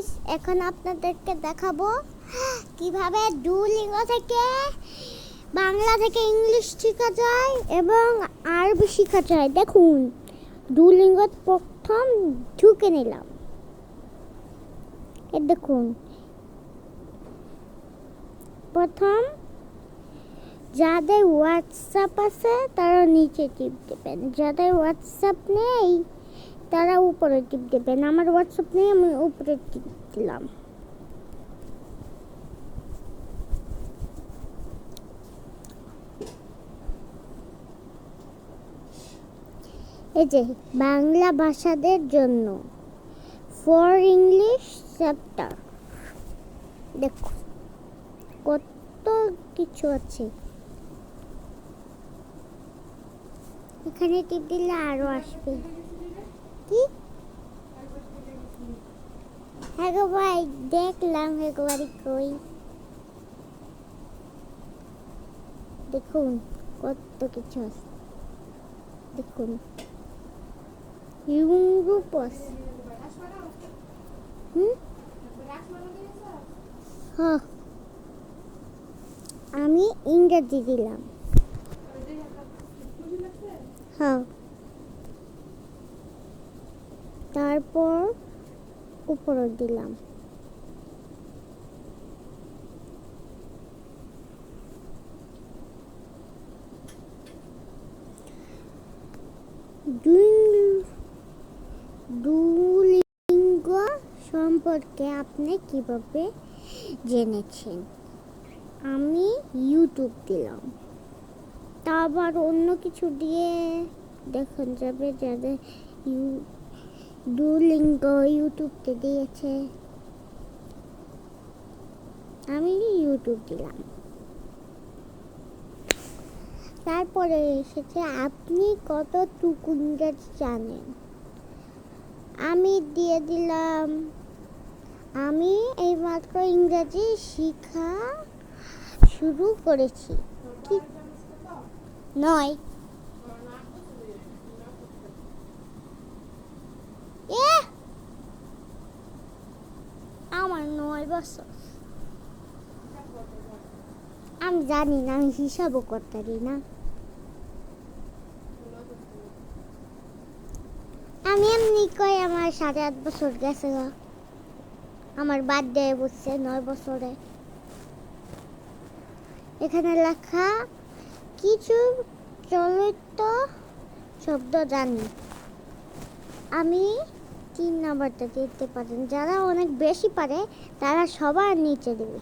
Guys, এখন আপনাদেরকে দেখাবো কিভাবে ডুওলিঙ্গো থেকে বাংলা থেকে ইংলিশ শেখা যায় এবং আরবি শেখা যায়। দেখুন, ডুওলিঙ্গো প্রথম ঢুকে নিলাম। দেখুন, প্রথম যাদের হোয়াটসঅ্যাপ আছে তারা নিচে টিপ দেবেন, যাদের হোয়াটসঅ্যাপ নেই তারা উপরে টিপ দেবেন। আমার হোয়াটসঅ্যাপ নেই, আমি উপরে টিপ দিলাম। এই যে বাংলা ভাষাদের জন্য ফর ইংলিশ চ্যাপ্টার, দেখো কত কিছু আছে। এখানে টিপ দিলে আরো আসবে। কি? হ্যাঁ গো ভাই, দেখলাম একবারই কই। দেখুন কত কিছু আছে। দেখুন ইউরোপস, হ্যাঁ আমি ইংরেজি দিলাম। হ্যাঁ, তারপর উপরে দিলাম। ডুওলিঙ্গো সম্পর্কে আপনি কিভাবে জেনেছেন? আমি ইউটিউব দিলাম, তা আবার অন্য কিছু দিয়ে দেখা যাবে যাদের ডুওলিঙ্গো ইউটিউবতে দিয়েছে। আমি ইউটিউব দিলাম, তারপরে এসেছে আপনি কতটুকু ইংরেজি জানেন। আমি দিয়ে দিলাম আমি এইমাত্র ইংরেজি শেখা শুরু করেছি। কি নয়, আমার 9 বছর। আমি জানি না, আমি হিসাবও করতে পারি না। আমি এমনি কই আমার 8.5 বছর গেছে। আমার বার্থডে বুঝছে 9 বছরে। এখানে লেখা কিছু চলিত শব্দ জানি। আমি 3 নাম্বারটা দিতে পারেন, যারা অনেক বেশি পারে তারা সবার নিচে দেবে।